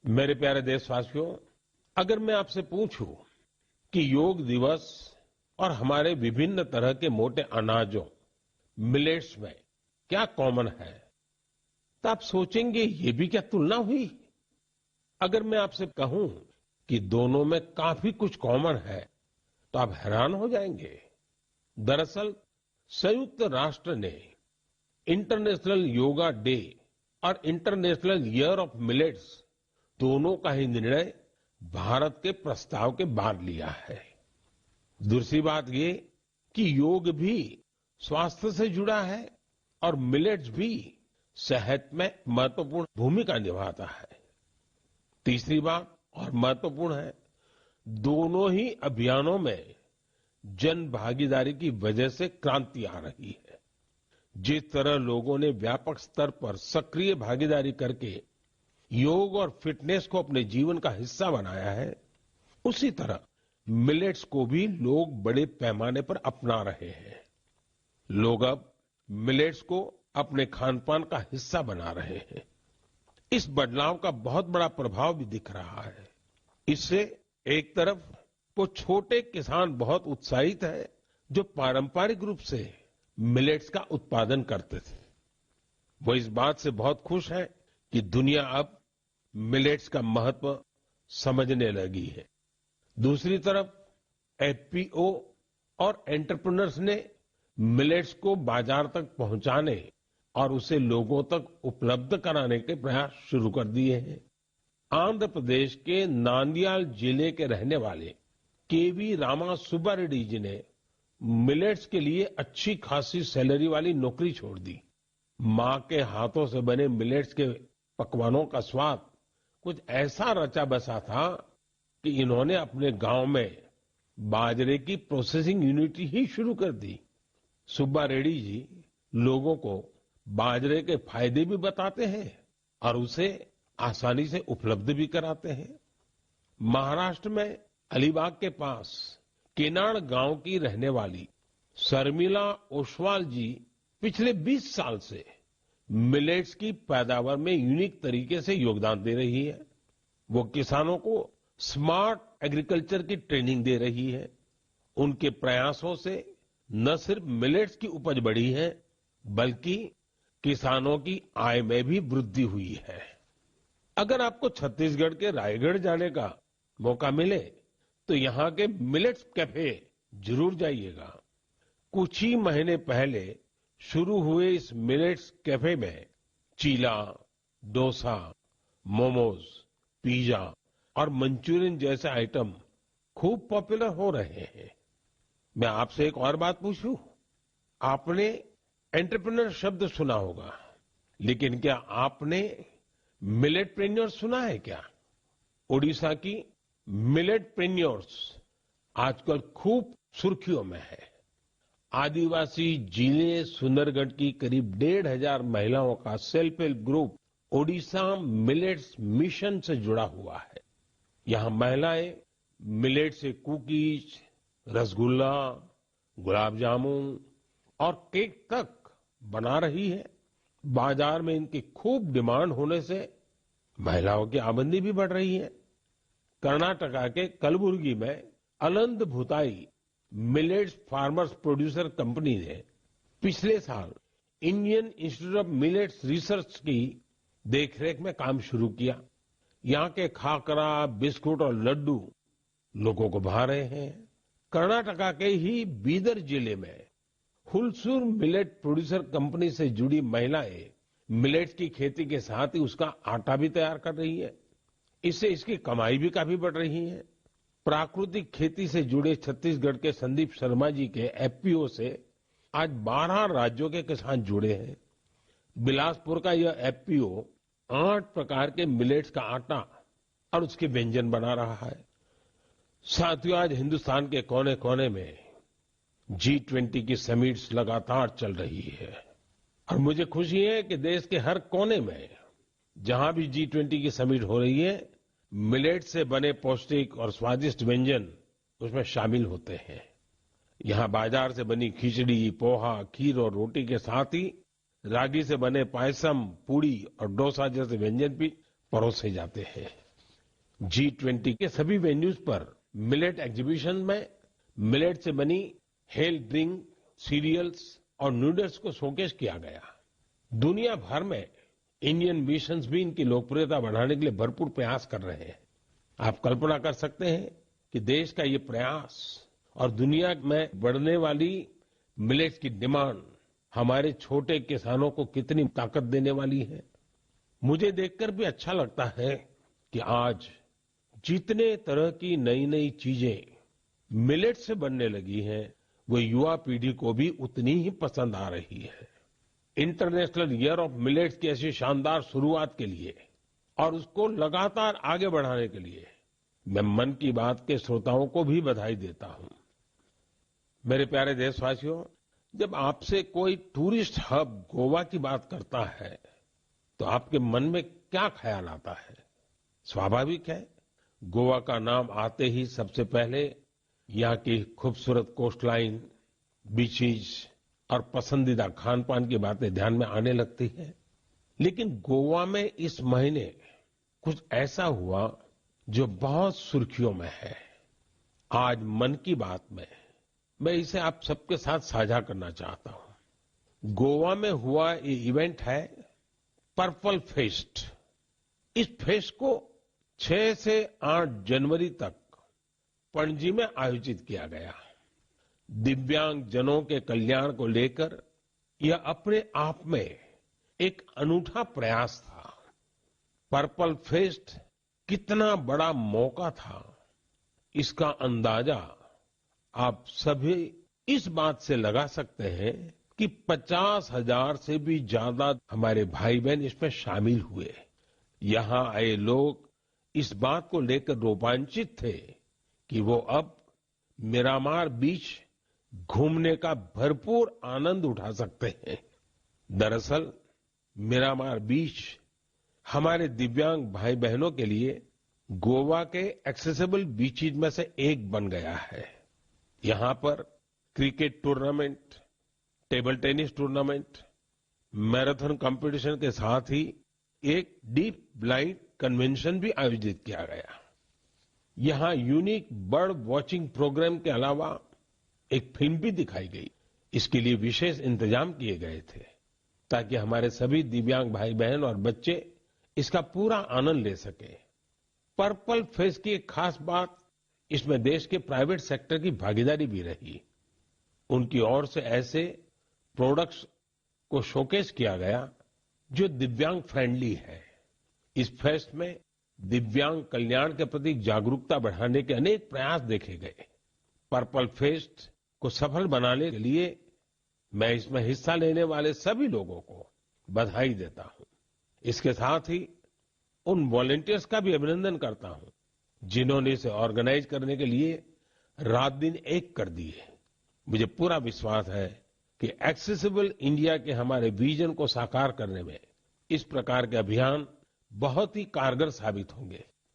मेरे प्यारे देशवासियों, अगर मैं आपसे पूछूं कि योग दिवस और हमारे विभिन्न तरह के मोटे अनाजों मिलेट्स में क्या कॉमन है, तो आप सोचेंगे ये भी क्या तुलना हुई। अगर मैं आपसे कहूं कि दोनों में काफी कुछ कॉमन है तो आप हैरान हो जाएंगे। दरअसल संयुक्त राष्ट्र ने इंटरनेशनल योगा डे और इंटरनेशनल ईयर ऑफ मिलेट्स दोनों का ही निर्णय भारत के प्रस्ताव के बाद लिया है। दूसरी बात ये कि योग भी स्वास्थ्य से जुड़ा है और मिलेट्स भी सेहत में महत्वपूर्ण भूमिका निभाता है। तीसरी बात और महत्वपूर्ण है, दोनों ही अभियानों में जन भागीदारी की वजह से क्रांति आ रही है। जिस तरह लोगों ने व्यापक स्तर पर सक्रिय भागीदारी करके योग और फिटनेस को अपने जीवन का हिस्सा बनाया है, उसी तरह मिलेट्स को भी लोग बड़े पैमाने पर अपना रहे हैं। लोग अब मिलेट्स को अपने खान-पान का हिस्सा बना रहे हैं। इस बदलाव का बहुत बड़ा प्रभाव भी दिख रहा है। इससे एक तरफ वो छोटे किसान बहुत उत्साहित है जो पारंपरिक रूप से मिलेट्स का उत्पादन करते थे। वो इस बात से बहुत खुश है कि दुनिया अब मिलेट्स का महत्व समझने लगी है। दूसरी तरफ एफपीओ और एंटरप्रेन्योर्स ने मिलेट्स को बाजार तक पहुंचाने और उसे लोगों तक उपलब्ध कराने के प्रयास शुरू कर दिए हैं। आंध्र प्रदेश के नांदयाल जिले के रहने वाले केवी रामा सुब्बा रेड्डी जी ने मिलेट्स के लिए अच्छी खासी सैलरी वाली नौकरी छोड़ दी। मां के हाथों से बने मिलेट्स के पकवानों का स्वाद कुछ ऐसा रचा बसा था कि इन्होंने अपने गांव में बाजरे की प्रोसेसिंग यूनिट ही शुरू कर दी। सुब्बा रेड्डी जी लोगों को बाजरे के फायदे भी बताते हैं और उसे आसानी से उपलब्ध भी कराते हैं। महाराष्ट्र में अलीबाग के पास केनाड गांव की रहने वाली शर्मिला ओसवाल जी पिछले 20 साल से मिलेट्स की पैदावार में यूनिक तरीके से योगदान दे रही है। वो किसानों को स्मार्ट एग्रीकल्चर की ट्रेनिंग दे रही है। उनके प्रयासों से न सिर्फ मिलेट्स की उपज बढ़ी है, बल्कि किसानों की आय में भी वृद्धि हुई है। अगर आपको छत्तीसगढ़ के रायगढ़ जाने का मौका मिले तो यहाँ के मिलेट्स कैफे जरूर जाइएगा। कुछ ही महीने पहले शुरू हुए इस मिलेट्स कैफे में चीला, डोसा, मोमोज, पिज्जा और मंचूरियन जैसे आइटम खूब पॉपुलर हो रहे हैं। मैं आपसे एक और बात पूछूं, आपने एंटरप्रेन्योर शब्द सुना होगा, लेकिन क्या आपने मिलेटप्रेन्योर सुना है क्या? ओडिशा की मिलेटप्रेन्योर्स आजकल खूब सुर्खियों में है। आदिवासी जिले सुंदरगढ़ की करीब 1,500 महिलाओं का self help group Odisha millets mission से जुड़ा हुआ है। यहाँ महिलाएं मिलेट से कुकीज, रसगुल्ला, गुलाब जामुन और केक तक बना रही है। बाजार में इनकी खूब डिमांड होने से महिलाओं की आमदनी भी बढ़ रही है। कर्नाटका के कलबुर्गी में Aland Bhutai millets farmers producer company ने पिछले साल Indian Institute of Millets Research की देखरेख में काम शुरू किया। यहाँ के खाकरा, बिस्कुट और लड्डू लोगों को भा रहे हैं। कर्नाटका के ही बीदर जिले में हुलसूर मिलेट प्रोड्यूसर कंपनी से जुड़ी महिलाएं मिलेट्स की खेती के साथ ही उसका आटा भी तैयार कर रही है। इससे इसकी कमाई भी काफी बढ़ रही है। प्राकृतिक खेती से जुड़े छत्तीसगढ़ के संदीप शर्मा जी के एफपीओ से आज 12 राज्यों के किसान जुड़े हैं। बिलासपुर का यह एफपीओ 8 प्रकार के मिलेट्स का आटा और उसके व्यंजन बना रहा है। साथियों, आज हिंदुस्तान के कोने कोने में G20 की समिट्स लगातार चल रही है और मुझे खुशी है कि देश के हर कोने में जहां भी G20 की समिट हो रही है, मिलेट से बने पौष्टिक और स्वादिष्ट व्यंजन उसमें शामिल होते हैं। यहाँ बाजार से बनी खिचड़ी, पोहा, खीर और रोटी के साथ ही रागी से बने पायसम, पूड़ी और डोसा जैसे व्यंजन भी परोसे जाते हैं। G20 के सभी वेन्यूज पर मिलेट एग्जीबिशन में मिलेट से बनी हेल्थ ड्रिंक, सीरियल्स और नूडल्स को शोकेस किया गया। दुनिया भर में इंडियन मिशंस भी इनकी लोकप्रियता बढ़ाने के लिए भरपूर प्रयास कर रहे हैं। आप कल्पना कर सकते हैं कि देश का ये प्रयास और दुनिया में बढ़ने वाली मिलेट्स की डिमांड हमारे छोटे किसानों को कितनी ताकत देने वाली है। मुझे देखकर भी अच्छा लगता है कि आज जितने तरह की नई नई चीजें मिलेट से बनने लगी हैं, वो युवा पीढ़ी को भी उतनी ही पसंद आ रही है। इंटरनेशनल ईयर ऑफ मिलेट्स की ऐसी शानदार शुरुआत के लिए और उसको लगातार आगे बढ़ाने के लिए मैं मन की बात के श्रोताओं को भी बधाई देता हूं। मेरे प्यारे देशवासियों, जब आपसे कोई टूरिस्ट हब गोवा की बात करता है तो आपके मन में क्या ख्याल आता है? स्वाभाविक है, गोवा का नाम आते ही सबसे पहले यहाँ की खूबसूरत कोस्टलाइन, बीचेज और पसंदीदा खान पान की बातें ध्यान में आने लगती है। लेकिन गोवा में इस महीने कुछ ऐसा हुआ जो बहुत सुर्खियों में है। आज मन की बात में मैं इसे आप सबके साथ साझा करना चाहता हूं। गोवा में हुआ ये इवेंट है पर्पल फेस्ट। इस फेस्ट को 6 से 8 जनवरी तक पणजी में आयोजित किया गया। दिव्यांग जनों के कल्याण को लेकर यह अपने आप में एक अनूठा प्रयास था। पर्पल फेस्ट कितना बड़ा मौका था, इसका अंदाजा आप सभी इस बात से लगा सकते हैं कि 50,000 से भी ज्यादा हमारे भाई बहन इसमें शामिल हुए। यहां आए लोग इस बात को लेकर रोमांचित थे कि वो अब मिरामार बीच घूमने का भरपूर आनंद उठा सकते हैं। दरअसल मिरामार बीच हमारे दिव्यांग भाई बहनों के लिए गोवा के एक्सेसिबल बीचेज में से एक बन गया है। यहां पर cricket tournament, table tennis tournament, marathon competition के साथ ही एक डीप ब्लाइंड कन्वेंशन भी आयोजित किया गया। यहां यूनिक बर्ड वॉचिंग प्रोग्राम के अलावा एक फिल्म भी दिखाई गई। इसके लिए विशेष इंतजाम किए गए थे ताकि हमारे सभी दिव्यांग भाई बहन और बच्चे इसका पूरा आनंद ले सके। पर्पल फेस्ट की एक खास बात इसमें देश के प्राइवेट सेक्टर की भागीदारी भी रही। उनकी ओर से ऐसे प्रोडक्ट्स को शोकेस किया गया जो दिव्यांग फ्रेंडली है। इस फेस्ट में दिव्यांग कल्याण के प्रति जागरूकता बढ़ाने के अनेक प्रयास देखे गए। पर्पल फेस्ट को सफल बनाने के लिए मैं इसमें हिस्सा लेने वाले सभी लोगों को बधाई देता हूं। इसके साथ ही उन वॉलंटियर्स का भी अभिनंदन करता हूं जिन्होंने इसे ऑर्गेनाइज करने के लिए रात दिन एक कर दिए। मुझे पूरा विश्वास है कि एक्सेसिबल इंडिया के हमारे विजन को साकार करने में इस प्रकार के अभियान बहुत ही कारगर साबित होंगे।